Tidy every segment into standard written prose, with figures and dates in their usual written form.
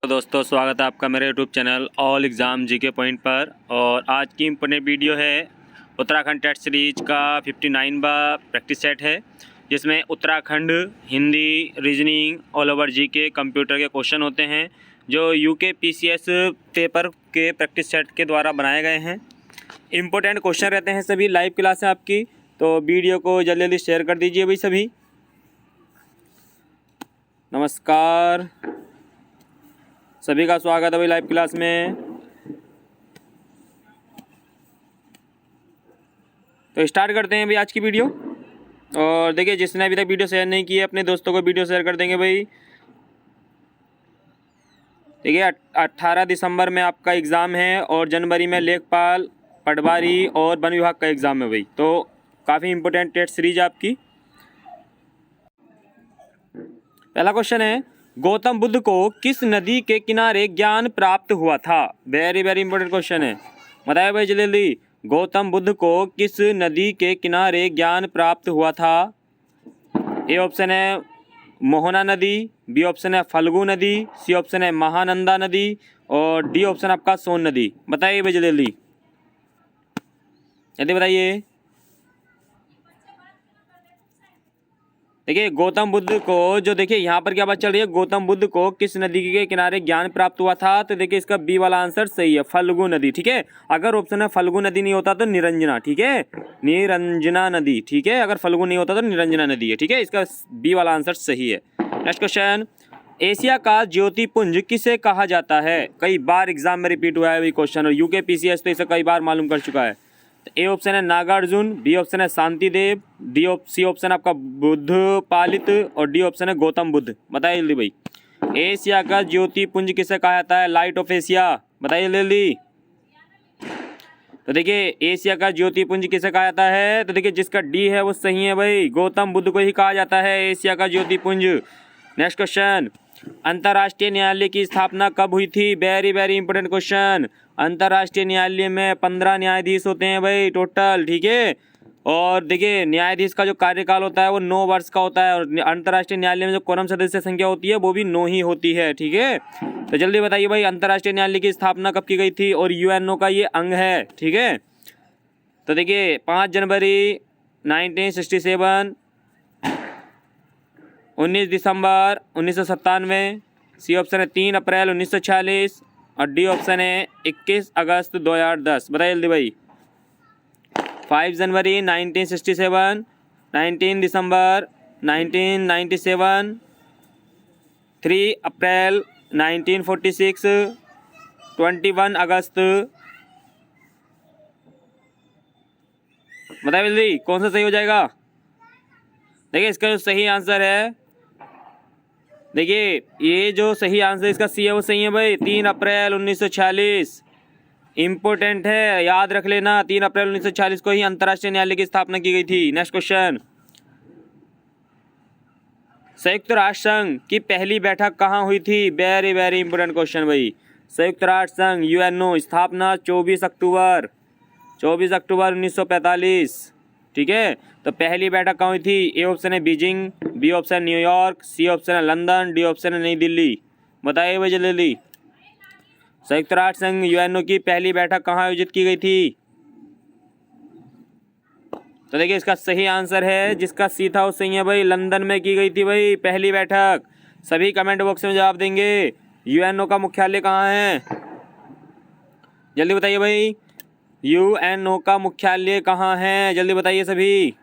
तो दोस्तों स्वागत है आपका मेरे YouTube channel all exam GK point पर। और आज की इम्पोर्टेंट वीडियो है उत्तराखंड टेस्ट सीरीज का 59वां प्रैक्टिस सेट है, जिसमें Uttarakhand Hindi reasoning all over GK computer के क्वेश्चन होते हैं जो यूके पीसीएस पेपर के प्रैक्टिस सेट के द्वारा बनाए गए हैं। इम्पोर्टेंट क्वेश्चन रहते हैं, सभी लाइव क्लास है आपकी, तो वीडियो को जल्दी जल्दी शेयर कर दीजिए भाई सभी। नमस्कार, सभी का स्वागत है भाई लाइव क्लास में। तो स्टार्ट करते हैं भाई आज की वीडियो। और देखिए, जिसने अभी तक वीडियो शेयर नहीं की है अपने दोस्तों को वीडियो शेयर कर देंगे भाई। देखिए 18 दिसंबर में आपका एग्ज़ाम है और जनवरी में लेखपाल, पटवारी और वन विभाग का एग्ज़ाम है भाई। तो काफ़ी इंपॉर्टेंट टेस्ट सीरीज आपकी। पहला क्वेश्चन है, गौतम बुद्ध को किस नदी के किनारे ज्ञान प्राप्त हुआ था? वेरी वेरी इंपॉर्टेंट क्वेश्चन है, बताइए भाई जल्दी। गौतम बुद्ध को किस नदी के किनारे ज्ञान प्राप्त हुआ था? ए ऑप्शन है मोहना नदी, बी ऑप्शन है फल्गु नदी, सी ऑप्शन है महानंदा नदी और डी ऑप्शन आपका सोन नदी। बताइए भाई जल्दी जल्दी बताइए। देखिए गौतम बुद्ध को जो, देखिए यहाँ पर क्या बात चल रही है, गौतम बुद्ध को किस नदी के किनारे ज्ञान प्राप्त हुआ था? तो देखिए इसका बी वाला आंसर सही है, फल्गु नदी। ठीक है, अगर ऑप्शन है फल्गु नदी नहीं होता तो निरंजना। ठीक है, निरंजना नदी। ठीक है, अगर फल्गु नहीं होता तो निरंजना नदी है। ठीक है, इसका बी वाला आंसर सही है। नेक्स्ट क्वेश्चन, एशिया का ज्योतिपुंज किसे कहा जाता है? कई बार एग्जाम में रिपीट हुआ है ये क्वेश्चन और यूके पीसीएस तो इसे कई बार मालूम कर चुका है। ए ऑप्शन है नागार्जुन, बी ऑप्शन है शांतिदेव, सी ऑप्शन आपका बुद्ध पालित और डी ऑप्शन है गौतम बुद्ध। बताइए जल्दी भाई, एशिया का ज्योतिपुंज किसे कहा जाता है? Light of Asia. बताइए जल्दी। तो देखिए एशिया का ज्योतिपुंज किसे कहा जाता है? तो देखिए जिसका डी है वो सही है भाई, गौतम बुद्ध को ही कहा जाता है एशिया का ज्योतिपुंज। नेक्स्ट क्वेश्चन, अंतर्राष्ट्रीय न्यायालय की स्थापना कब हुई थी? Very very important question. अंतर्राष्ट्रीय न्यायालय में 15 न्यायाधीश होते हैं भाई टोटल। ठीक है, और देखिए न्यायाधीश का जो कार्यकाल होता है वो 9 वर्ष का होता है और अंतर्राष्ट्रीय न्यायालय में जो कोरम सदस्य संख्या होती है वो भी 9 ही होती है। ठीक है, तो जल्दी बताइए भाई अंतर्राष्ट्रीय न्यायालय की स्थापना कब की गई थी और यूएनओ का ये अंग है। ठीक है, तो देखिए 5 जनवरी 1967, 19 दिसंबर 1997, सी ऑप्शन है 3 अप्रैल 1946 और डी ऑप्शन है 21 अगस्त 2010। बताइए जल्दी भाई। 5 जनवरी 1967, 19 दिसंबर 1997, 3 अप्रैल 1946, 21 अगस्त। बताइए जल्दी कौन सा सही हो जाएगा? देखिए इसका जो सही आंसर है, देखिए ये जो सही आंसर इसका सी है वो सही है भाई, 3 अप्रैल 1946। इंपॉर्टेंट है, याद रख लेना, 3 अप्रैल 1946 को ही अंतर्राष्ट्रीय न्यायालय की स्थापना की गई थी। नेक्स्ट क्वेश्चन, संयुक्त राष्ट्र संघ की पहली बैठक कहाँ हुई थी? वेरी वेरी इंपॉर्टेंट क्वेश्चन भाई। संयुक्त राष्ट्र संघ यूएनओ स्थापना 24 अक्टूबर 1945। ठीक है, तो पहली बैठक कहाँ हुई थी? ए ऑप्शन है Beijing, B option New York, C option है लंदन, डी ऑप्शन है नई दिल्ली। बताइए भाई जल्दी। संयुक्त राष्ट्र संघ यूएनओ की पहली बैठक कहाँ आयोजित की गई थी? तो देखिए इसका सही आंसर है, जिसका सी था वो सही है भाई, लंदन में की गई थी भाई पहली बैठक। सभी कमेंट बॉक्स में जवाब देंगे। यूएनओ का मुख्यालय कहाँ है? जल्दी बताइए भाई, यूएनओ का मुख्यालय कहाँ है? जल्दी बताइए सभी।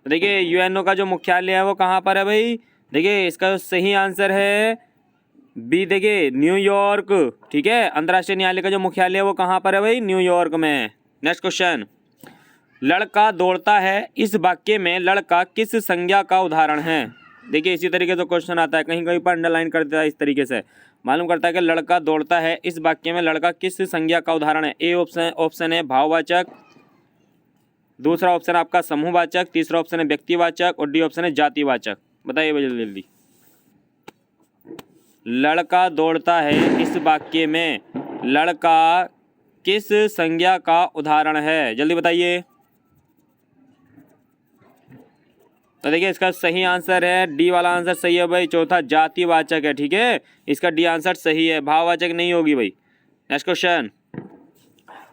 तो देखिए यूएनओ का जो मुख्यालय है वो कहाँ पर है भाई? देखिए इसका जो सही आंसर है बी, देखिए न्यूयॉर्क। ठीक है, अंतर्राष्ट्रीय न्यायालय का जो मुख्यालय है वो कहाँ पर है भाई? न्यूयॉर्क में। नेक्स्ट क्वेश्चन, लड़का दौड़ता है, इस वाक्य में लड़का किस संज्ञा का उदाहरण है? देखिए इसी तरीके से क्वेश्चन आता है, कहीं कहीं पर अंडरलाइन कर देता है, इस तरीके से मालूम करता है कि लड़का दौड़ता है, इस वाक्य में लड़का किस संज्ञा का उदाहरण है? ए ऑप्शन है भाववाचक, दूसरा ऑप्शन आपका समूहवाचक, तीसरा ऑप्शन है व्यक्तिवाचक और डी ऑप्शन है जातिवाचक। बताइए भाई जल्दी जल्दी। लड़का दौड़ता है, इस वाक्य में लड़का किस संज्ञा का उदाहरण है? जल्दी बताइए। तो देखिए इसका सही आंसर है डी वाला आंसर सही है भाई। चौथा जातिवाचक है, ठीक है, इसका डी आंसर सही है, भाववाचक नहीं होगी भाई। नेक्स्ट क्वेश्चन,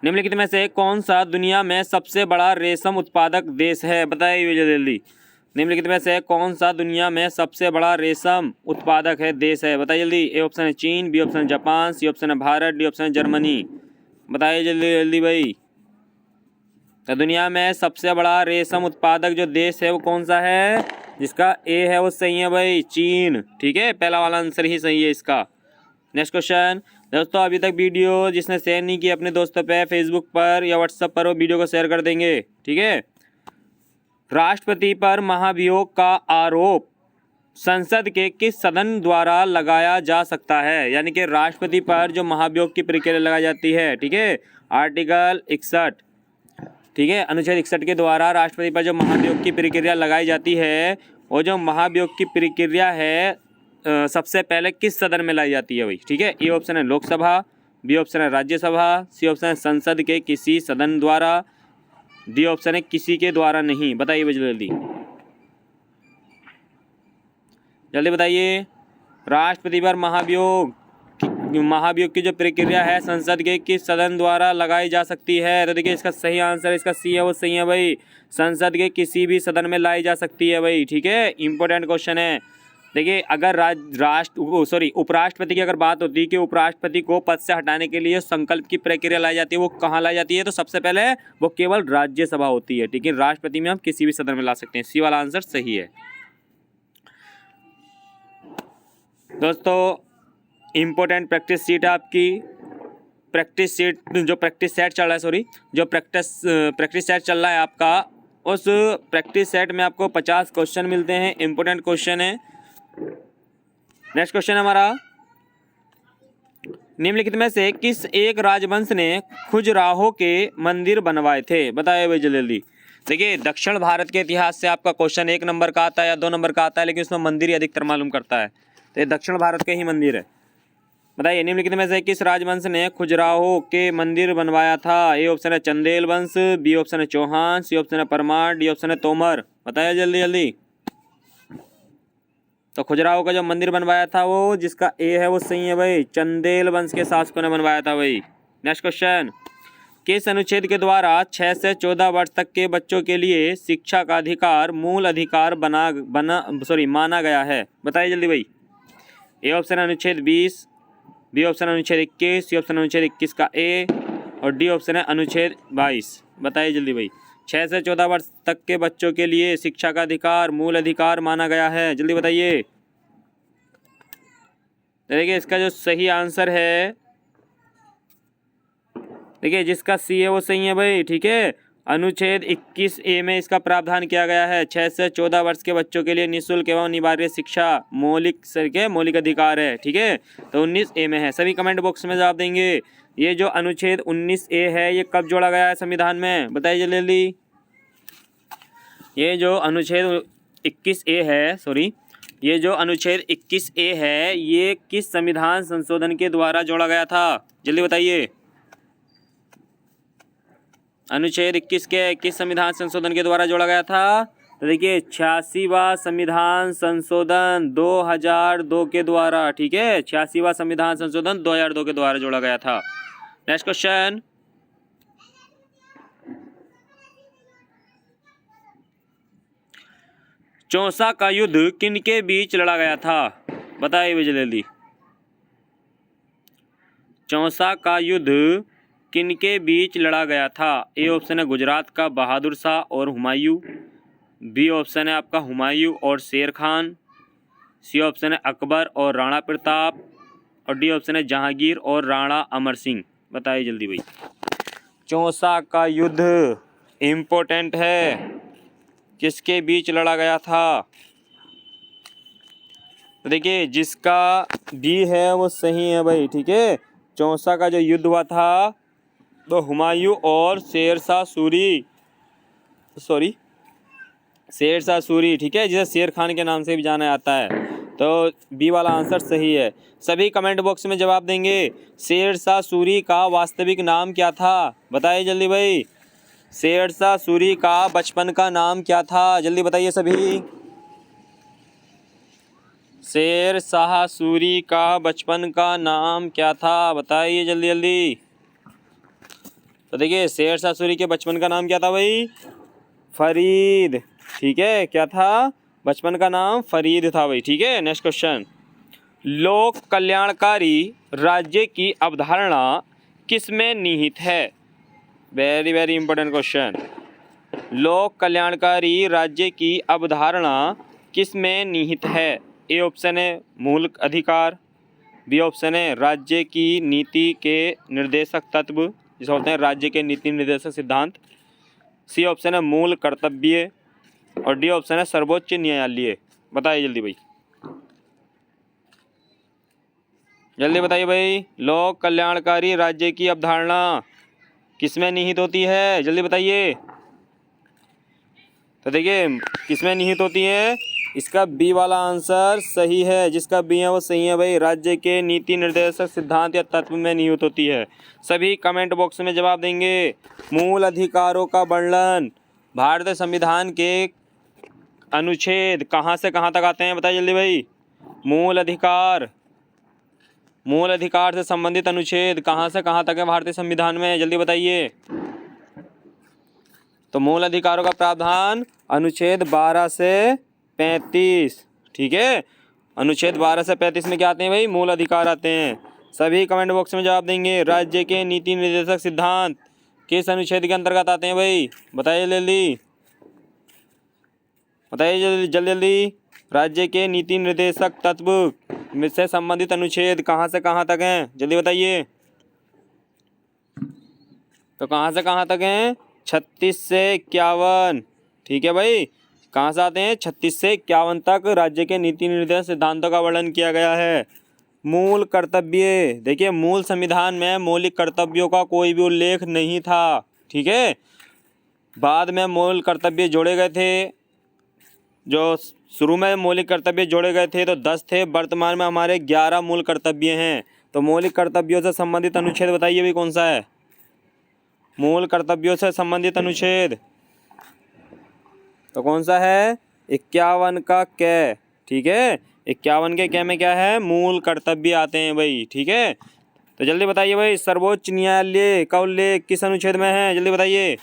निम्नलिखित में से कौन सा दुनिया में सबसे बड़ा रेशम उत्पादक देश है? बताइए जल्दी। निम्नलिखित में से कौन सा दुनिया में सबसे बड़ा रेशम उत्पादक है देश है? बताइए जल्दी। ए ऑप्शन है चीन, बी ऑप्शन है जापान, सी ऑप्शन है भारत, डी ऑप्शन है जर्मनी। बताइए जल्दी जल्दी भाई। तो दुनिया में सबसे बड़ा रेशम उत्पादक जो देश है वो कौन सा है? जिसका ए है वो सही है भाई, चीन, ठीक है, पहला वाला आंसर ही सही है इसका। नेक्स्ट क्वेश्चन, दोस्तों अभी तक वीडियो जिसने शेयर नहीं की अपने दोस्तों पे फेसबुक पर या व्हाट्सएप पर, वो वीडियो को शेयर कर देंगे, ठीक है। राष्ट्रपति पर महाभियोग का आरोप संसद के किस सदन द्वारा लगाया जा सकता है? यानी कि राष्ट्रपति पर जो महाभियोग की प्रक्रिया लगाई जाती है, ठीक है, आर्टिकल 61, ठीक है, अनुच्छेद 61 के द्वारा राष्ट्रपति पर जो महाभियोग की प्रक्रिया लगाई जाती है, वो जो महाभियोग की प्रक्रिया है सबसे पहले किस सदन में लाई जाती है भाई? ठीक है, ए ऑप्शन है लोकसभा, बी ऑप्शन है राज्यसभा, सी ऑप्शन है संसद के किसी सदन द्वारा, डी ऑप्शन है किसी के द्वारा नहीं। बताइए जल्दी जल्दी बताइए। राष्ट्रपति पर महाभियोग की जो प्रक्रिया है संसद के किस सदन द्वारा लगाई जा सकती है? तो देखिए इसका सही आंसर इसका सी है वो सही है भाई, संसद के किसी भी सदन में लाई जा सकती है भाई, ठीक है, इंपॉर्टेंट क्वेश्चन है। देखिए अगर उपराष्ट्रपति की अगर बात होती है कि उपराष्ट्रपति को पद से हटाने के लिए संकल्प की प्रक्रिया लाई जाती है, वो कहाँ लाई जाती है? तो सबसे पहले वो केवल राज्यसभा होती है, ठीक है, राष्ट्रपति में हम किसी भी सदन में ला सकते हैं। सी वाला आंसर सही है। दोस्तों इम्पोर्टेंट प्रैक्टिस सीट है आपकी, प्रैक्टिस सेट चल रहा है, जो प्रैक्टिस सेट चल रहा है आपका, उस प्रैक्टिस सेट में आपको 50 क्वेश्चन मिलते हैं, इम्पोर्टेंट क्वेश्चन है। नेक्स्ट क्वेश्चन हमारा, निम्नलिखित में से किस एक राजवंश ने खजुराहो के मंदिर बनवाए थे? बताइए भाई जल्दी। देखिए दक्षिण भारत के इतिहास से आपका क्वेश्चन 1 नंबर का आता है या 2 नंबर का आता है, लेकिन उसमें मंदिर ही अधिकतर मालूम करता है, तो ये दक्षिण भारत के ही मंदिर है। बताइए निम्नलिखित में से किस राजवंश ने खजुराहो के मंदिर बनवाया था? ए ऑप्शन है चंदेल वंश, बी ऑप्शन है चौहान, सी ऑप्शन है परमार, डी ऑप्शन है तोमर। बताइए जल्दी जल्दी। तो खजुराहो का जो मंदिर बनवाया था वो जिसका ए है वो सही है भाई, चंदेल वंश के शासकों ने बनवाया था भाई। नेक्स्ट क्वेश्चन, किस अनुच्छेद के द्वारा 6 से 14 वर्ष तक के बच्चों के लिए शिक्षा का अधिकार मूल अधिकार माना गया है? बताइए जल्दी भाई। ए ऑप्शन है अनुच्छेद 20, बी ऑप्शन अनुच्छेद 21, सी ऑप्शन अनुच्छेद 21 का ए, और डी ऑप्शन है अनुच्छेद 22। बताइए जल्दी भाई। 6 से 14 वर्ष तक के बच्चों के लिए शिक्षा का अधिकार मूल अधिकार माना गया है, जल्दी बताइए। देखिए इसका जो सही आंसर है, देखिए जिसका सी है वो सही है भाई, ठीक है, अनुच्छेद 21 ए में इसका प्रावधान किया गया है। 6 से 14 वर्ष के बच्चों के लिए निःशुल्क एवं अनिवार्य शिक्षा मौलिक अधिकार है, ठीक है, तो 19 ए में है। सभी कमेंट बॉक्स में जवाब देंगे। ये जो अनुच्छेद 19 ए है ये कब जोड़ा गया है संविधान में? बताइए जल्दी। ये जो अनुच्छेद 21 ए है, ये जो अनुच्छेद 21 ए है ये किस संविधान संशोधन के द्वारा जोड़ा गया था? जल्दी बताइए। अनुच्छेद 21 के किस संविधान संशोधन के द्वारा जोड़ा गया था? तो देखिए 86वां संविधान संशोधन 2002 के द्वारा, ठीक है, 86वां संविधान संशोधन 2002 के द्वारा जोड़ा गया था। नेक्स्ट क्वेश्चन, चौसा का युद्ध किनके बीच लड़ा गया था? बताइए जल्दी। चौसा का युद्ध किनके बीच लड़ा गया था? ए ऑप्शन है गुजरात का बहादुर शाह और हुमायूं, बी ऑप्शन है आपका हुमायूं और शेर खान, सी ऑप्शन है अकबर और राणा प्रताप, और डी ऑप्शन है जहांगीर और राणा अमर सिंह। बताइए जल्दी भाई। चौसा का युद्ध इम्पोर्टेंट है, किसके बीच लड़ा गया था? तो देखिए जिसका बी है वो सही है भाई, ठीक है, चौसा का जो युद्ध हुआ था तो हुमायूं और शेर शाह सूरी, ठीक है, जिसे शेर खान के नाम से भी जाना जाता है, तो बी वाला आंसर सही है। सभी कमेंट बॉक्स में जवाब देंगे। शेर शाह सूरी का वास्तविक नाम क्या था? बताइए जल्दी भाई। शेरशाह सूरी का बचपन का नाम क्या था? जल्दी बताइए सभी। शेरशाह सूरी का बचपन का नाम क्या था? बताइए जल्दी जल्दी। तो देखिए शेरशाह सूरी के बचपन का नाम क्या था भाई? फरीद। ठीक है, क्या था? बचपन का नाम फरीद था भाई। ठीक है, नेक्स्ट क्वेश्चन। लोक कल्याणकारी राज्य की अवधारणा किसमें निहित है? Very very important question. लोक कल्याणकारी राज्य की अवधारणा किसमें निहित है? ए ऑप्शन है मूल अधिकार, बी ऑप्शन है राज्य की नीति के निर्देशक तत्व जिसे बोलते हैं राज्य के नीति निर्देशक सिद्धांत, सी ऑप्शन है मूल कर्तव्य और डी ऑप्शन है सर्वोच्च न्यायालय। बताइए जल्दी भाई, जल्दी बताइए भाई। लोक कल्याणकारी राज्य की अवधारणा किसमें निहित होती है? जल्दी बताइए। तो देखिए किसमें निहित होती है? इसका बी वाला आंसर सही है। जिसका बी है वो सही है भाई। राज्य के नीति निर्देशक सिद्धांत या तत्व में निहित होती है। सभी कमेंट बॉक्स में जवाब देंगे। मूल अधिकारों का वर्णन, भारतीय संविधान के अनुच्छेद कहाँ से कहाँ तक आते हैं? बताइए जल्दी भाई। मूल अधिकार, मूल अधिकार से संबंधित अनुच्छेद कहाँ से कहाँ तक है भारतीय संविधान में? जल्दी बताइए। तो मूल अधिकारों का प्रावधान अनुच्छेद 12 से 35। ठीक है, अनुच्छेद 12 से 35 में क्या आते हैं भाई? मूल अधिकार आते हैं। सभी कमेंट बॉक्स में जवाब देंगे। राज्य के नीति निर्देशक सिद्धांत किस अनुच्छेद के अंतर्गत आते हैं भाई? बताइए जल्दी, बताइए जल्दी जल्दी जल्दी। राज्य के नीति निर्देशक तत्व से संबंधित अनुच्छेद कहाँ से कहाँ तक हैं? जल्दी बताइए। तो कहाँ से कहाँ तक हैं? 36 से 51। ठीक है भाई, कहाँ से आते हैं? 36 से 51 तक राज्य के नीति निर्देशक सिद्धांतों का वर्णन किया गया है। मूल कर्तव्य, देखिए मूल संविधान में मौलिक कर्तव्यों का कोई भी उल्लेख नहीं था। ठीक है, बाद में मूल कर्तव्य जोड़े गए थे। जो शुरू में मौलिक कर्तव्य जोड़े गए थे तो 10 थे, वर्तमान में हमारे 11 मूल कर्तव्य हैं। तो मौलिक कर्तव्यों से संबंधित अनुच्छेद बताइए भी कौन सा है? मूल कर्तव्यों से संबंधित अनुच्छेद तो कौन सा है? 51 का कै। ठीक है, 51 के कै में क्या है? मूल कर्तव्य आते हैं भाई। ठीक है, तो जल्दी बताइए भाई। सर्वोच्च न्यायालय का उल्लेख किस अनुच्छेद में है? जल्दी बताइए।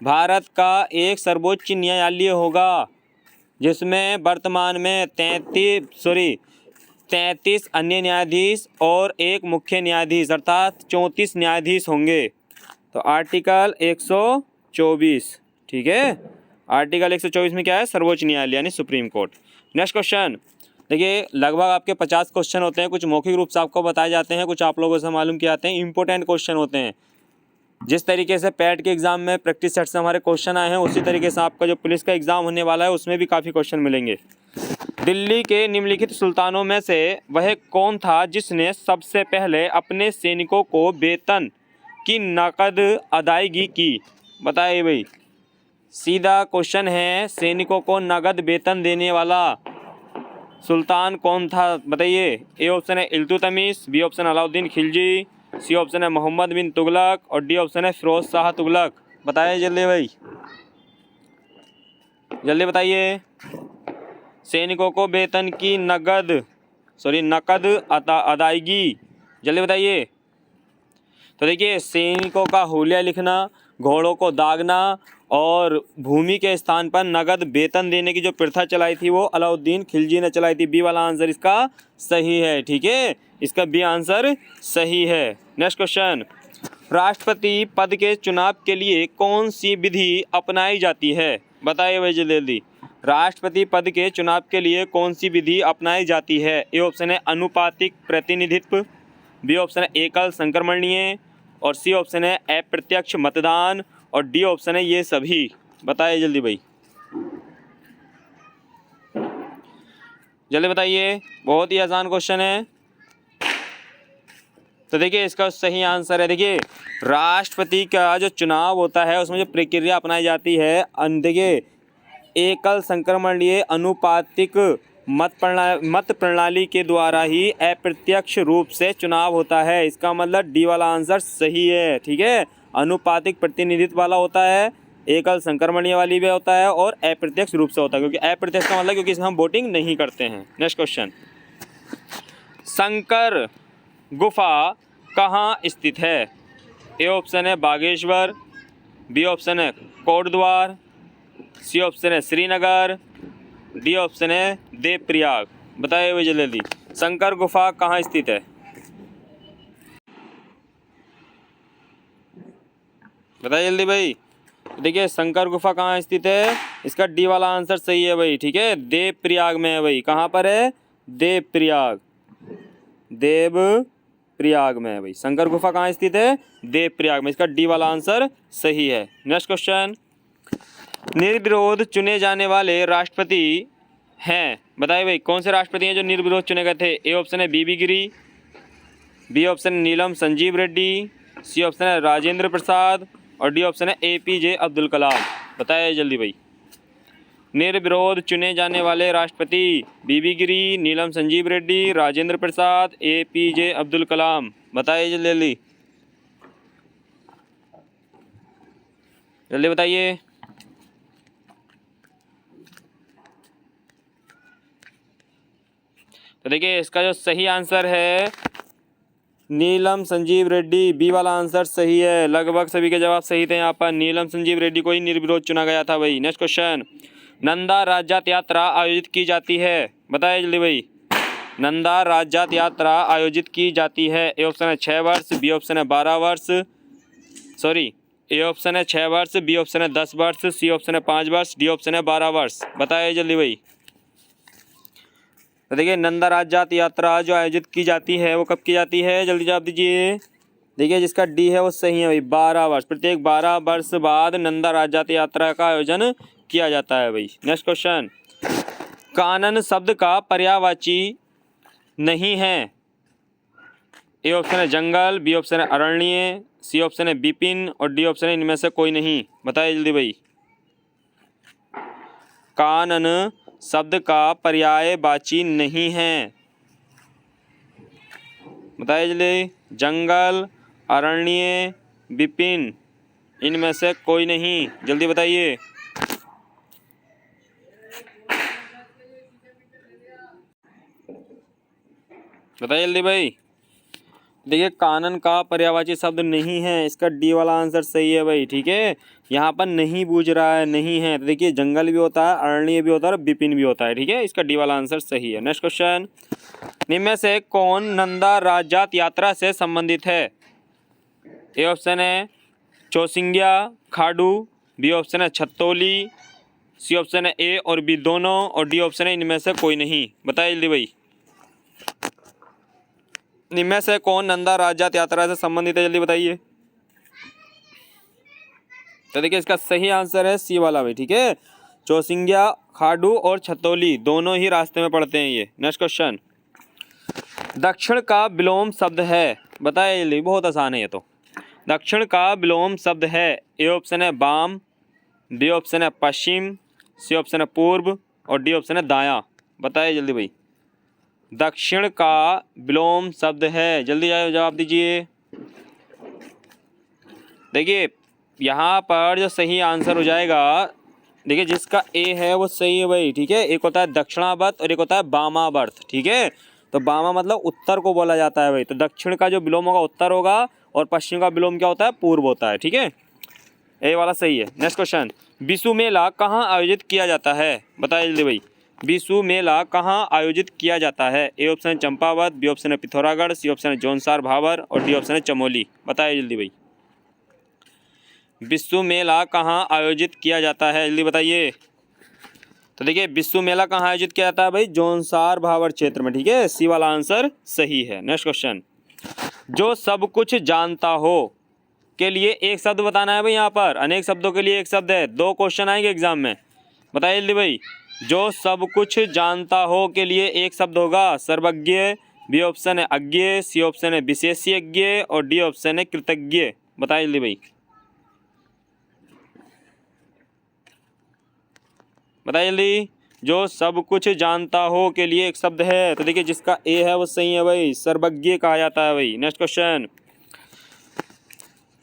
भारत का एक सर्वोच्च न्यायालय होगा जिसमें वर्तमान में 33 अन्य न्यायाधीश और एक मुख्य न्यायाधीश अर्थात 34 न्यायाधीश होंगे। तो आर्टिकल 124। ठीक है, आर्टिकल 124 में क्या है? सर्वोच्च न्यायालय यानी सुप्रीम कोर्ट। Next question. देखिए लगभग आपके 50 क्वेश्चन होते हैं। कुछ मौखिक रूप से आपको बताए जाते हैं, कुछ आप लोगों से मालूम किए जाते हैं। इंपॉर्टेंट क्वेश्चन होते हैं। जिस तरीके से पैट के एग्जाम में प्रैक्टिस सेट से हमारे क्वेश्चन आए हैं उसी तरीके से आपका जो पुलिस का एग्जाम होने वाला है उसमें भी काफ़ी क्वेश्चन मिलेंगे। दिल्ली के निम्नलिखित सुल्तानों में से वह कौन था जिसने सबसे पहले अपने सैनिकों को वेतन की नकद अदायगी की? बताइए भाई, सीधा क्वेश्चन है। सैनिकों को नगद वेतन देने वाला सुल्तान कौन था? बताइए। ए ऑप्शन है Iltutmish, B option Alauddin Khilji, C option है मोहम्मद बिन तुगलक और डी ऑप्शन है फिरोज शाह तुगलक। बताइए जल्दी भाई, जल्दी बताइए। सैनिकों को वेतन की नकद अदायगी, जल्दी बताइए। तो देखिए सैनिकों का हुलिया लिखना, घोड़ों को दागना और भूमि के स्थान पर नगद वेतन देने की जो प्रथा चलाई थी वो अलाउद्दीन खिलजी ने चलाई थी। बी वाला आंसर इसका सही है। ठीक है, इसका बी आंसर सही है। Next question. राष्ट्रपति पद के चुनाव के लिए कौन सी विधि अपनाई जाती है? बताइए भाई जल्दी जल्दी। राष्ट्रपति पद के चुनाव के लिए कौन सी विधि अपनाई जाती है? ए ऑप्शन है अनुपातिक प्रतिनिधित्व, बी ऑप्शन है एकल संक्रमणीय और सी ऑप्शन है अप्रत्यक्ष मतदान और डी ऑप्शन है ये सभी। बताइए जल्दी भाई, जल्दी बताइए। बहुत ही आसान क्वेश्चन है। तो देखिए इसका सही आंसर है, देखिए राष्ट्रपति का जो चुनाव होता है उसमें जो प्रक्रिया अपनाई जाती है, देखिए एकल संक्रमणीय अनुपातिक मत प्रणाली के द्वारा ही अप्रत्यक्ष रूप से चुनाव होता है। इसका मतलब डी वाला आंसर सही है। ठीक है, अनुपातिक प्रतिनिधित्व वाला होता है, एकल संक्रमणीय वाली भी होता है और अप्रत्यक्ष रूप से होता है। क्योंकि अप्रत्यक्ष का मतलब क्योंकि इसमें हम वोटिंग नहीं करते हैं। नेक्स्ट क्वेश्चन, शंकर गुफा कहाँ स्थित है? ए ऑप्शन है बागेश्वर, बी ऑप्शन है कोटद्वार, सी ऑप्शन है श्रीनगर, डी ऑप्शन है देवप्रयाग। बताइए भाई जल्दी, शंकर गुफा कहाँ स्थित है? बताइए जल्दी भाई। देखिए शंकर गुफा कहाँ स्थित है, इसका डी वाला आंसर सही है भाई। ठीक है, देवप्रयाग में है भाई। कहाँ पर है? देवप्रयाग, देवप्रयाग में है भाई। शंकर गुफा कहाँ स्थित है? देवप्रयाग में। इसका डी वाला आंसर सही है। नेक्स्ट क्वेश्चन, निर्विरोध चुने जाने वाले राष्ट्रपति हैं। बताइए भाई कौन से राष्ट्रपति हैं जो निर्विरोध चुने गए थे? ए ऑप्शन है बीबी गिरी, बी ऑप्शन नीलम संजीव रेड्डी, सी ऑप्शन है राजेंद्र प्रसाद और डी ऑप्शन है एपीजे अब्दुल कलाम। बताइए जल्दी भाई। निर्विरोध चुने जाने वाले राष्ट्रपति बीबी गिरी, नीलम संजीव रेड्डी, राजेंद्र प्रसाद, एपीजे अब्दुल कलाम। बताइए जल्दी जल्दी जल्दी बताइए। तो देखिए इसका जो सही आंसर है नीलम संजीव रेड्डी, बी वाला आंसर सही है। लगभग सभी के जवाब सही थे यहाँ पर। नीलम संजीव रेड्डी को ही निर्विरोध चुना गया था भाई। नेक्स्ट क्वेश्चन, नंदा राज्यात यात्रा आयोजित की जाती है। बताइए जल्दी भाई, नंदा राज्यात यात्रा आयोजित की जाती है। ए ऑप्शन है 6 वर्ष, बी ऑप्शन है 12 वर्ष, सॉरी ए ऑप्शन है 6 वर्ष, बी ऑप्शन है 10 वर्ष, सी ऑप्शन है 5 वर्ष, डी ऑप्शन है 12 वर्ष। बताइए जल्दी भाई। तो देखिए नंदा राज्यात यात्रा जो आयोजित की जाती है वो कब की जाती है? जल्दी जवाब दीजिए। देखिए जिसका डी है वो सही है भाई, 12 वर्ष। प्रत्येक 12 वर्ष बाद नंदा राज्यात यात्रा का आयोजन किया जाता है भाई। नेक्स्ट क्वेश्चन, कानन शब्द का पर्यायवाची नहीं है। ए ऑप्शन है जंगल, बी ऑप्शन है अरण्य, सी ऑप्शन है विपिन और डी ऑप्शन है इनमें से कोई नहीं। बताइए जल्दी भाई। कानन शब्द का पर्यायवाची नहीं है। बताइए जल्दी। जंगल, अरण्य, विपिन, इनमें से कोई नहीं। जल्दी बताइए। बताइए जल्दी भाई। देखिए कानन का पर्यायवाची शब्द नहीं है, इसका डी वाला आंसर सही है भाई। ठीक है, यहाँ पर नहीं बूझ रहा है, नहीं है। तो देखिए जंगल भी होता है, अरण्य भी होता है और विपिन भी होता है। ठीक है, इसका डी वाला आंसर सही है। नेक्स्ट क्वेश्चन, निम्न से कौन नंदा राज्यात यात्रा से संबंधित है? ए ऑप्शन है चौसिंग्या खाडू, बी ऑप्शन है छतौली, सी ऑप्शन है ए और बी दोनों और डी ऑप्शन है इनमें से कोई नहीं। बताइए जल्दी भाई। इनमें से कौन नंदा राज्यात यात्रा से संबंधित है? जल्दी बताइए। तो देखिए इसका सही आंसर है सी वाला भाई। ठीक है, चौसिंग्या खाडू और छतौली दोनों ही रास्ते में पड़ते हैं ये। नेक्स्ट क्वेश्चन, दक्षिण का विलोम शब्द है। बताइए जल्दी, बहुत आसान है ये तो। दक्षिण का विलोम शब्द है। ए ऑप्शन है वाम, बी ऑप्शन है पश्चिम, सी ऑप्शन है पूर्व और डी ऑप्शन है दायां। बताइए जल्दी भाई। दक्षिण का विलोम शब्द है, जल्दी जवाब दीजिए। देखिए यहाँ पर जो सही आंसर हो जाएगा, देखिए जिसका ए है वो सही है भाई। ठीक है, एक होता है दक्षिणावर्त और एक होता है वामावर्त। ठीक है, तो वामा मतलब उत्तर को बोला जाता है भाई। तो दक्षिण का जो विलोम होगा उत्तर होगा और पश्चिम का विलोम क्या होता है? पूर्व होता है। ठीक है, ए वाला सही है। नेक्स्ट क्वेश्चन, बिशु मेला कहाँ आयोजित किया जाता है? बताइए जल्दी भाई। बिशु मेला कहाँ आयोजित किया जाता है? ए ऑप्शन है चंपावत, बी ऑप्शन है पिथौरागढ़, सी ऑप्शन है जौनसार भावर और डी ऑप्शन है चमोली। बताइए जल्दी भाई। बिशु मेला कहाँ आयोजित किया जाता है? जल्दी बताइए। तो देखिए बिशु मेला कहाँ आयोजित किया जाता है भाई? जौनसार भावर क्षेत्र में। ठीक है, सी वाला आंसर सही है। नेक्स्ट क्वेश्चन, जो सब कुछ जानता हो के लिए एक शब्द बताना है भाई। यहाँ पर अनेक शब्दों के लिए एक शब्द है, 2 क्वेश्चन आएंगे एग्जाम में। बताइए जल्दी भाई। जो सब कुछ जानता हो के लिए एक शब्द होगा सर्वज्ञ, बी ऑप्शन है अज्ञे, सी ऑप्शन है विशेषज्ञ और डी ऑप्शन है कृतज्ञ। बताइए जल्दी भाई। बताइए जल्दी। जो सब कुछ जानता हो के लिए एक शब्द है, तो देखिए जिसका ए है वो सही है भाई, सर्वज्ञ कहा जाता है भाई। नेक्स्ट क्वेश्चन,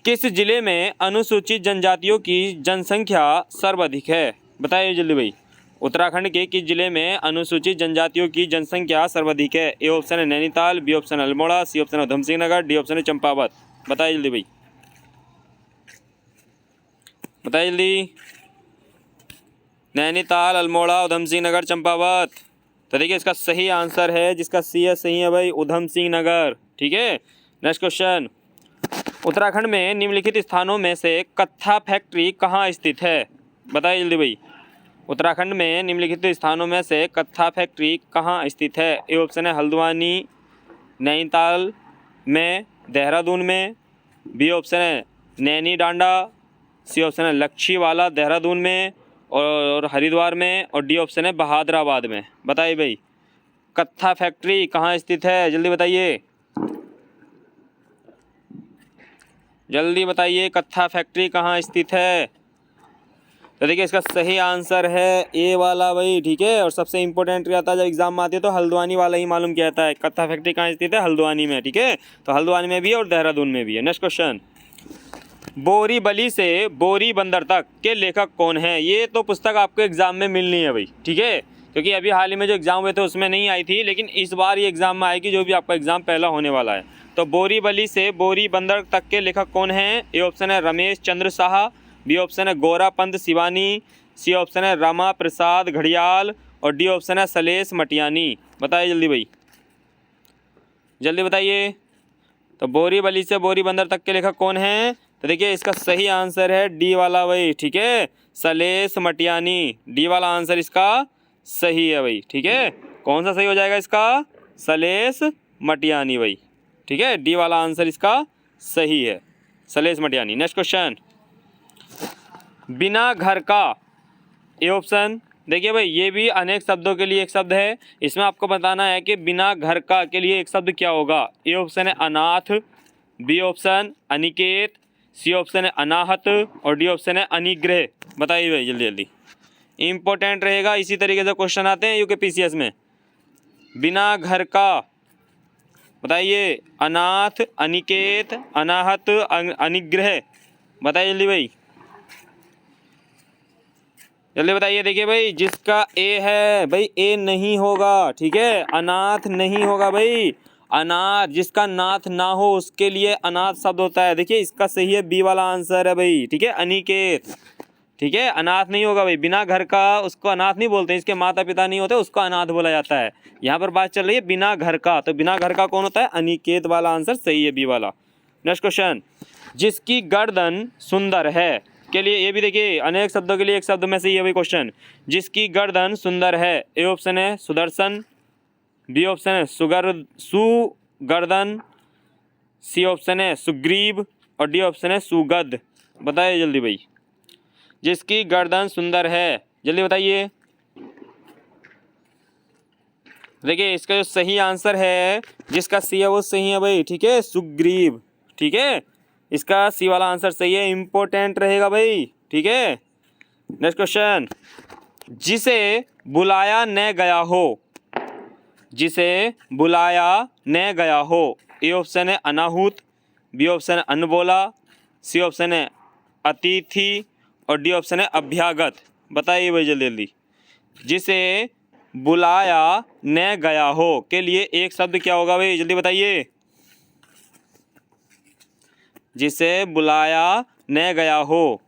किस जिले में अनुसूचित जनजातियों की जनसंख्या सर्वाधिक है? बताइए जल्दी भाई। उत्तराखंड के किस जिले में अनुसूचित जनजातियों की जनसंख्या सर्वाधिक है? ए ऑप्शन है नैनीताल, बी ऑप्शन है अल्मोड़ा, सी ऑप्शन है उधम सिंह नगर, डी ऑप्शन है चंपावत। बताइए जल्दी भाई, बताइए जल्दी। नैनीताल, अल्मोड़ा, उधम सिंह नगर, चंपावत। तो देखिए इसका सही आंसर है, जिसका सी है सही है भाई, उधम सिंह नगर। ठीक है, नेक्स्ट क्वेश्चन। उत्तराखंड में निम्नलिखित स्थानों में से कत्था फैक्ट्री कहाँ स्थित है? बताइए जल्दी भाई। उत्तराखंड में निम्नलिखित स्थानों में से कत्था फैक्ट्री कहाँ स्थित है? ए ऑप्शन है हल्द्वानी, नैनीताल में, देहरादून में, बी ऑप्शन है नैनी डांडा, सी ऑप्शन है लच्छीवाला देहरादून में और हरिद्वार में, और डी ऑप्शन है बहादुराबाद में। बताइए भाई कत्था फैक्ट्री कहाँ स्थित है? जल्दी बताइए, जल्दी बताइए कत्था फैक्ट्री कहाँ स्थित है? तो देखिए इसका सही आंसर है ए वाला भाई। ठीक है, और सबसे इंपॉर्टेंट रहता है जब एग्जाम में आती है तो हल्द्वानी वाला ही मालूम किया जाता है। कत्था फैक्ट्री कहाँ स्थित है? हल्द्वानी में। ठीक है, तो हल्द्वानी में भी है और देहरादून में भी है। Next question. बोरीबली से बोरी बंदर तक के लेखक कौन है? ये तो पुस्तक आपको एग्जाम में मिलनी है भाई। ठीक है, क्योंकि अभी हाल ही में जो एग्जाम हुए थे उसमें नहीं आई थी, लेकिन इस बार ये एग्जाम में आएगी, जो भी आपका एग्जाम पहला होने वाला है। तो बोरीबली से बोरी बंदर तक के लेखक कौन हैं? ए ऑप्शन है रमेश चंद्र शाह, बी ऑप्शन है गोरापंत शिवानी, सी ऑप्शन है रमा प्रसाद घड़ियाल और डी ऑप्शन है सलेश मटियानी। बताइए जल्दी भाई, जल्दी बताइए। तो बोरीबली से बोरी बंदर तक के लेखक कौन हैं? तो देखिए इसका सही आंसर है डी वाला भाई। ठीक है, सलेश मटियानी। डी वाला आंसर इसका सही है भाई। ठीक है, कौन सा सही हो जाएगा इसका? सलेश मटियानी भाई। ठीक है, डी वाला आंसर इसका सही है, सलेश मटियानी। Next question. बिना घर का, ए ऑप्शन। देखिए भाई ये भी अनेक शब्दों के लिए एक शब्द है, इसमें आपको बताना है कि बिना घर का के लिए एक शब्द क्या होगा। ए ऑप्शन है अनाथ, बी ऑप्शन अनिकेत, सी ऑप्शन है अनाहत और डी ऑप्शन है अनिग्रह। बताइए भाई जल्दी जल्दी, इंपॉर्टेंट रहेगा। इसी तरीके से क्वेश्चन आते हैं यूकेपीसीएस में। बिना घर का, बताइए। अनाथ, अनिकेत, अनाहत, अनिग्रह। बताइए जल्दी भाई, जल्दी बताइए। देखिए भाई जिसका ए है भाई, ए नहीं होगा। ठीक है, अनाथ नहीं होगा भाई। अनाथ, जिसका नाथ ना हो उसके लिए अनाथ शब्द होता है। देखिए इसका सही है, बी वाला आंसर है भाई। ठीक है, अनिकेत। ठीक है, अनाथ नहीं होगा भाई। बिना घर का उसको अनाथ नहीं बोलते, इसके माता पिता नहीं होते उसको अनाथ बोला जाता है। यहाँ पर बात चल रही है बिना घर का, तो बिना घर का कौन होता है? अनिकेत वाला आंसर सही है, बी वाला। Next question. जिसकी गर्दन सुंदर है के लिए, ये भी देखिए अनेक शब्दों के लिए एक शब्द में से ये भाई क्वेश्चन। जिसकी गर्दन सुंदर है, ए ऑप्शन है सुदर्शन, बी ऑप्शन है सुगर्दन, सी ऑप्शन है सुग्रीव और डी ऑप्शन है सुगध। बताइए जल्दी भाई, जिसकी गर्दन सुंदर है, जल्दी बताइए। देखिए इसका जो सही आंसर है, जिसका सी है वो सही है भाई। ठीक है, सुग्रीव। ठीक है, इसका सी वाला आंसर सही है, इंपॉर्टेंट रहेगा भाई। ठीक है, नेक्स्ट क्वेश्चन। जिसे बुलाया न गया हो, जिसे बुलाया न गया हो, ए ऑप्शन है अनाहूत, बी ऑप्शन है अनबोला, सी ऑप्शन है अतिथि और डी ऑप्शन है अभ्यागत। बताइए भाई जल्दी जल्दी। जिसे बुलाया न गया हो के लिए एक शब्द क्या होगा भाई? जल्दी बताइए। जिसे बुलाया न गया हो,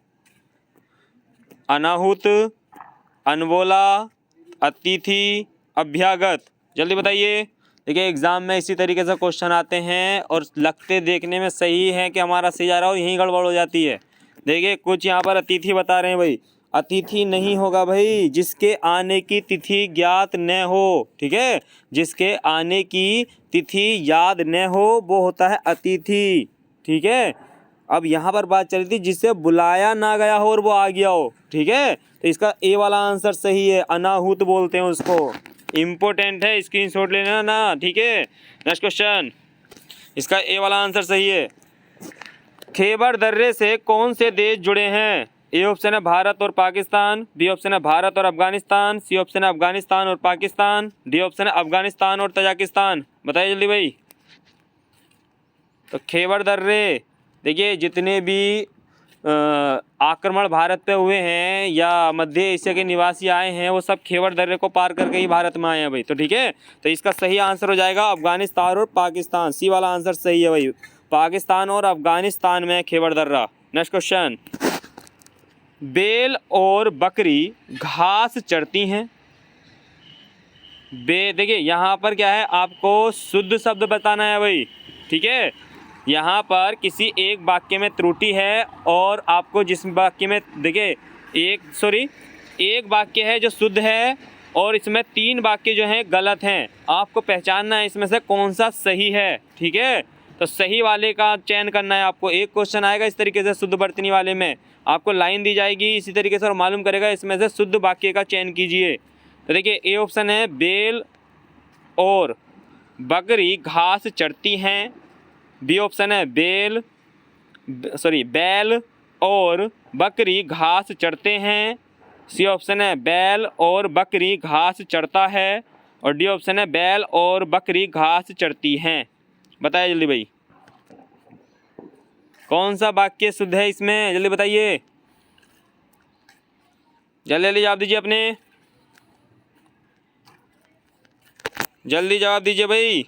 अनाहूत, अनबोला, अतिथि, अभ्यागत। जल्दी बताइए। देखिए एग्जाम में इसी तरीके से क्वेश्चन आते हैं और लगते देखने में सही है कि हमारा सही जा रहा हो, यहीं गड़बड़ हो जाती है। देखिए कुछ यहाँ पर अतिथि बता रहे हैं भाई, अतिथि नहीं होगा भाई। जिसके आने की तिथि ज्ञात न हो, ठीक है, जिसके आने की तिथि याद न हो वो होता है अतिथि। ठीक है, अब यहाँ पर बात चल रही थी जिससे बुलाया ना गया हो और वो आ गया हो। ठीक है, तो इसका ए वाला आंसर सही है, अनाहूत बोलते हैं उसको। इम्पोर्टेंट है, स्क्रीनशॉट लेना ना। ठीक है, नेक्स्ट क्वेश्चन। इसका ए वाला आंसर सही है। खैबर दर्रे से कौन से देश जुड़े हैं? ए ऑप्शन है भारत और पाकिस्तान, बी ऑप्शन है भारत और अफगानिस्तान, सी ऑप्शन है अफगानिस्तान और पाकिस्तान, डी ऑप्शन है अफगानिस्तान और तजाकिस्तान। बताइए जल्दी भाई। तो खैबर दर्रे देखिए जितने भी आक्रमण भारत पे हुए हैं या मध्य एशिया के निवासी आए हैं वो सब खेवर दर्रे को पार करके ही भारत में आए हैं भाई। तो ठीक है, तो इसका सही आंसर हो जाएगा अफगानिस्तान और पाकिस्तान। सी वाला आंसर सही है भाई, पाकिस्तान और अफगानिस्तान में खेवर दर्रा। नेक्स्ट क्वेश्चन, बैल और बकरी घास चरती हैं। देखिए यहाँ पर क्या है, आपको शुद्ध शब्द बताना है भाई। ठीक है, यहाँ पर किसी एक वाक्य में त्रुटि है और आपको जिस वाक्य में देखिए एक वाक्य है जो शुद्ध है और इसमें 3 वाक्य जो हैं गलत हैं। आपको पहचानना है इसमें से कौन सा सही है। ठीक है, तो सही वाले का चयन करना है आपको। एक क्वेश्चन आएगा इस तरीके से शुद्ध वर्तनी वाले में, आपको लाइन दी जाएगी इसी तरीके से और मालूम करेगा इसमें से शुद्ध वाक्य का चयन कीजिए। तो देखिए ए ऑप्शन है बैल और बकरी घास चरती हैं। बी ऑप्शन है बैल और बकरी घास चरते हैं। सी ऑप्शन है बैल और बकरी घास चरता है। और डी ऑप्शन है बैल और बकरी घास चरती हैं। बताइए जल्दी भाई, कौन सा वाक्य शुद्ध है इसमें, जल्दी बताइए, जल्दी जवाब दीजिए अपने, जल्दी जवाब दीजिए भाई,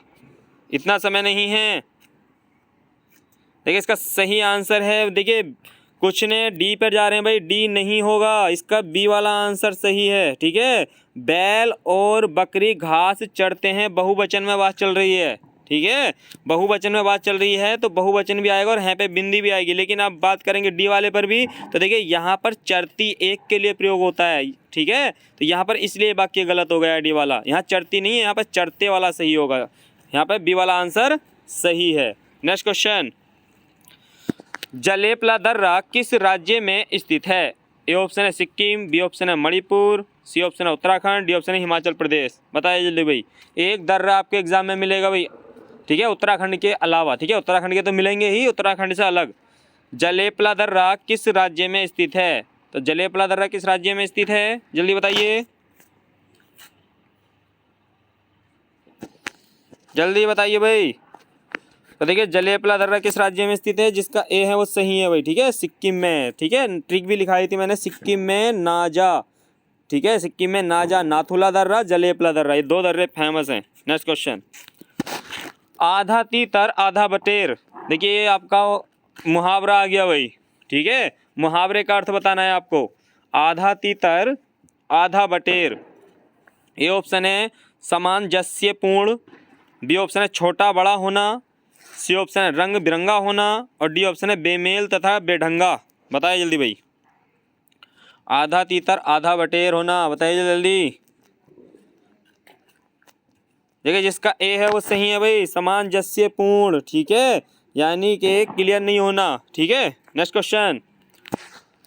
इतना समय नहीं है। देखिए इसका सही आंसर है, देखिए कुछ ने डी पर जा रहे हैं भाई, डी नहीं होगा, इसका बी वाला आंसर सही है। ठीक है, बैल और बकरी घास चरते हैं, बहुवचन में बात चल रही है। ठीक है, बहुवचन में बात चल रही है तो बहुवचन भी आएगा और यहाँ पे बिंदी भी आएगी। लेकिन आप बात करेंगे डी वाले पर भी तो देखिए यहाँ पर चरती एक के लिए प्रयोग होता है। ठीक है, तो यहाँ पर इसलिए वाक्य गलत हो गया डी वाला, यहाँ चरती नहीं है, यहाँ पर चरते वाला सही होगा। यहाँ पर बी वाला आंसर सही है। नेक्स्ट क्वेश्चन, जलेपला दर्रा किस राज्य में स्थित है। ए ऑप्शन है सिक्किम, बी ऑप्शन है मणिपुर, सी ऑप्शन है उत्तराखंड, डी ऑप्शन है हिमाचल प्रदेश। बताइए जल्दी भाई, एक दर्रा आपके एग्जाम में मिलेगा भाई। ठीक है, उत्तराखंड के अलावा। ठीक है, उत्तराखंड के तो मिलेंगे ही, उत्तराखंड से अलग। जलेपला दर्रा किस राज्य में स्थित है। तो जलेपला दर्रा किस राज्य में स्थित है, जल्दी बताइए, जल्दी बताइए भाई। तो देखिए जलेपला दर्रा किस राज्य में स्थित है, जिसका ए है वो सही है भाई। ठीक है, सिक्किम में। ठीक है, ट्रिक भी लिखाई थी मैंने, सिक्किम में नाजा। ठीक है, सिक्किम में नाजा, नाथुला दर्रा, जलेपला दर्रा, ये 2 दर्रे फेमस हैं। नेक्स्ट क्वेश्चन, आधा तीतर आधा बटेर। देखिए ये आपका मुहावरा आ गया भाई। ठीक है, मुहावरे का अर्थ बताना है आपको। आधा तीतर आधा बटेर। ए ऑप्शन है सामंजस्यपूर्ण, बी ऑप्शन है छोटा बड़ा होना, सी ऑप्शन है रंग बिरंगा होना और डी ऑप्शन है बेमेल तथा बेढंगा। बताइए जल्दी भाई, आधा तीतर आधा बटेर होना, बताइए जल्दी। देखिए जिसका ए है वो सही है भाई, सामंजस्यपूर्ण। ठीक है, यानी कि क्लियर नहीं होना। ठीक है, नेक्स्ट क्वेश्चन,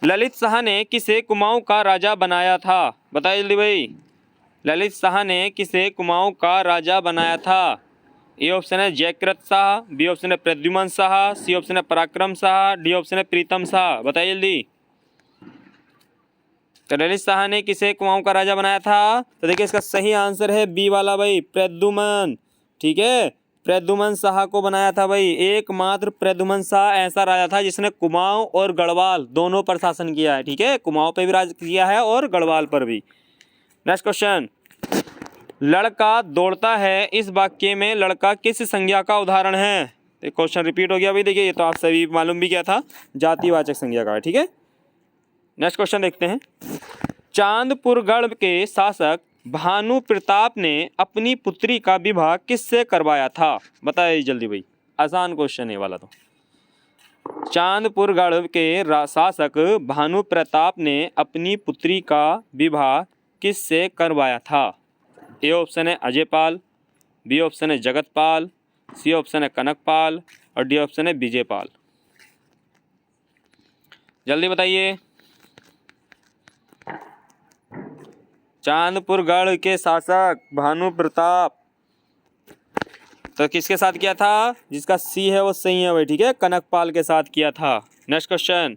ललित शाह ने किसे कुमाऊं का राजा बनाया था। बताइए जल्दी भाई, ललित शाह ने किसे कुमाऊं का राजा बनाया था। ए ऑप्शन है जयकृत शाह, बी ऑप्शन है प्रद्युमन शाह, सी ऑप्शन है पराक्रम शाह, डी ऑप्शन है प्रीतम शाह। बताइए जल्दी। तो ललित शाह ने किसे कुमाऊं का राजा बनाया था, तो देखिए इसका सही आंसर है बी वाला भाई, प्रद्युमन। ठीक है, प्रद्युमन शाह को बनाया था भाई। एकमात्र प्रद्युमन शाह ऐसा राजा था जिसने कुमाऊं और गढ़वाल दोनों पर शासन किया है। ठीक है, कुमाऊं पे भी राज किया है और गढ़वाल पर भी। नेक्स्ट क्वेश्चन, लड़का दौड़ता है, इस वाक्य में लड़का किस संज्ञा का उदाहरण है। क्वेश्चन रिपीट हो गया भाई। देखिए ये तो आप सभी मालूम भी किया था, जातिवाचक संज्ञा का है। ठीक है, नेक्स्ट क्वेश्चन देखते हैं, चांदपुरगढ़ के शासक भानु प्रताप ने अपनी पुत्री का विवाह किससे करवाया था। बताइए जल्दी भाई, आसान क्वेश्चन है वाला। तो चांदपुरगढ़ के शासक भानु प्रताप ने अपनी पुत्री का विवाह किससे करवाया था। ए ऑप्शन है अजयपाल, बी ऑप्शन है जगतपाल, सी ऑप्शन है कनकपाल और डी ऑप्शन है विजयपाल। जल्दी बताइए। चांदपुरगढ़ के शासक भानु प्रताप तो किसके साथ किया था, जिसका सी है वो सही है भाई। ठीक है, कनकपाल के साथ किया था। नेक्स्ट क्वेश्चन,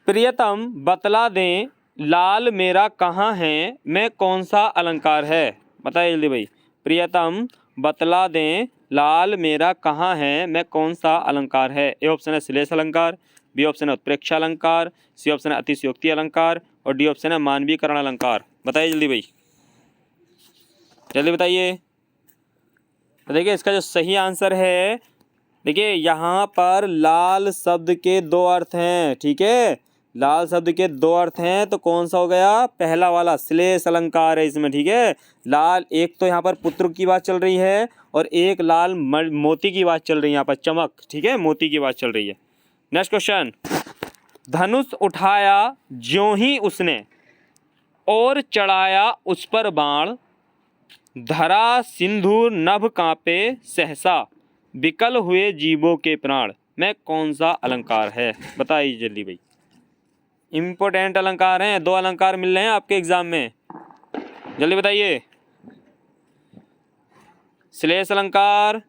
प्रियतम बतला दें लाल मेरा कहाँ है में कौन सा अलंकार है। बताइए जल्दी भाई, प्रियतम बतला दें लाल मेरा कहाँ है मैं कौन सा अलंकार है? ए ऑप्शन है श्लेष अलंकार, बी ऑप्शन है उत्प्रेक्षा अलंकार, सी ऑप्शन है अतिशयोक्ति अलंकार और डी ऑप्शन है मानवीकरण अलंकार। बताइए जल्दी भाई, जल्दी बताइए। तो देखिए इसका जो सही आंसर है, देखिए यहाँ पर लाल शब्द के दो अर्थ हैं, ठीक है, लाल शब्द के दो अर्थ हैं, तो कौन सा हो गया? पहला वाला श्लेष अलंकार है इसमें, ठीक है। लाल, एक तो यहाँ पर पुत्र की बात चल रही है और एक लाल मोती की बात चल रही है, यहाँ पर चमक, ठीक है, मोती की बात चल रही है। नेक्स्ट क्वेश्चन, धनुष उठाया ज्यों ही उसने और चढ़ाया उस पर बाण, धरा सिंधु नभ कांपे सहसा, विकल हुए जीवों के प्राण, में कौन सा अलंकार है? बताइए जल्दी भाई। इंपॉर्टेंट अलंकार हैं, दो अलंकार मिल रहे हैं आपके एग्जाम में, जल्दी बताइए। श्लेष अलंकार,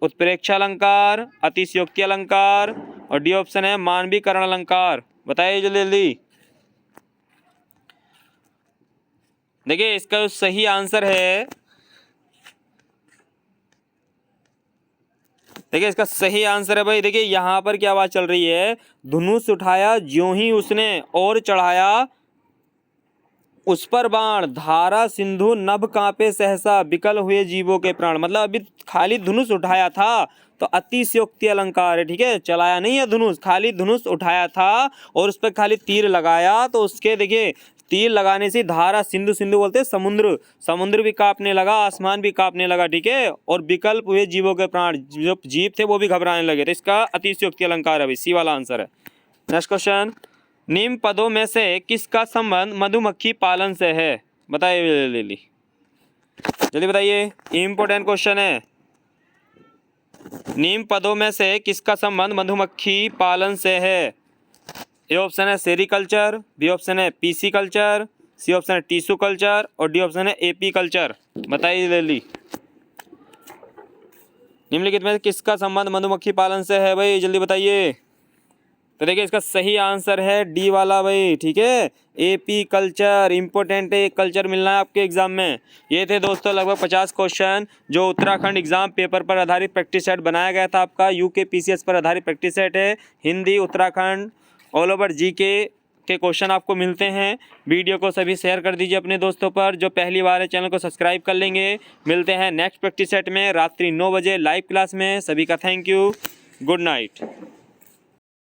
उत्प्रेक्षा अलंकार, अतिशयोक्ति अलंकार और डी ऑप्शन है मानवीकरण अलंकार। बताइए जल्दी जल्दी। देखिए इसका जो सही आंसर है, देखिए इसका सही आंसर है भाई, देखिए यहाँ पर क्या बात चल रही है? धनुष उठाया ज्यों ही उसने और चढ़ाया उस पर बाण, धारा सिंधु नभ कांपे सहसा, विकल हुए जीवों के प्राण। मतलब अभी खाली धनुष उठाया था तो अतिशयोक्ति अलंकार है, ठीक है, चलाया नहीं है धनुष, खाली धनुष उठाया था और उस पर खाली तीर लगाया, तो उसके देखिए तीर लगाने से धारा, सिंधु, सिंधु बोलते हैं समुद्र, समुद्र भी कांपने लगा, आसमान भी कांपने लगा, ठीक है, और विकल्प हुए जीवों के प्राण, जो जीव थे वो भी घबराने लगे, तो इसका अतिशयोक्ति अलंकार है भाई, सी वाला आंसर है। नेक्स्ट क्वेश्चन, निम्न पदों में से किसका संबंध मधुमक्खी पालन से है? बताइए जल्दी जल्दी बताइए, इंपॉर्टेंट क्वेश्चन है। निम्न पदों में से किसका संबंध मधुमक्खी पालन से है? ए ऑप्शन है सेरिकल्चर, बी ऑप्शन है पीसी कल्चर, सी ऑप्शन है टिश्यू कल्चर और डी ऑप्शन है एपी कल्चर। बताइए जल्दी। निम्नलिखित में किसका संबंध मधुमक्खी पालन से है भाई, जल्दी बताइए। तो देखिए इसका सही आंसर है डी वाला भाई, ठीक है, एपी कल्चर। इंपॉर्टेंट है, कल्चर मिलना है आपके एग्जाम में। ये थे दोस्तों लगभग 50 क्वेश्चन जो उत्तराखंड एग्जाम पेपर पर आधारित प्रैक्टिस सेट बनाया गया था आपका, यूके पीसीएस पर आधारित प्रैक्टिस सेट है। Hindi, Uttarakhand, all over GK के क्वेश्चन आपको मिलते हैं। वीडियो को सभी शेयर कर दीजिए अपने दोस्तों पर, जो पहली बार है चैनल को सब्सक्राइब कर लेंगे। मिलते हैं नेक्स्ट प्रैक्टिस सेट में रात्रि 9 बजे लाइव क्लास में। सभी का थैंक यू, गुड नाइट।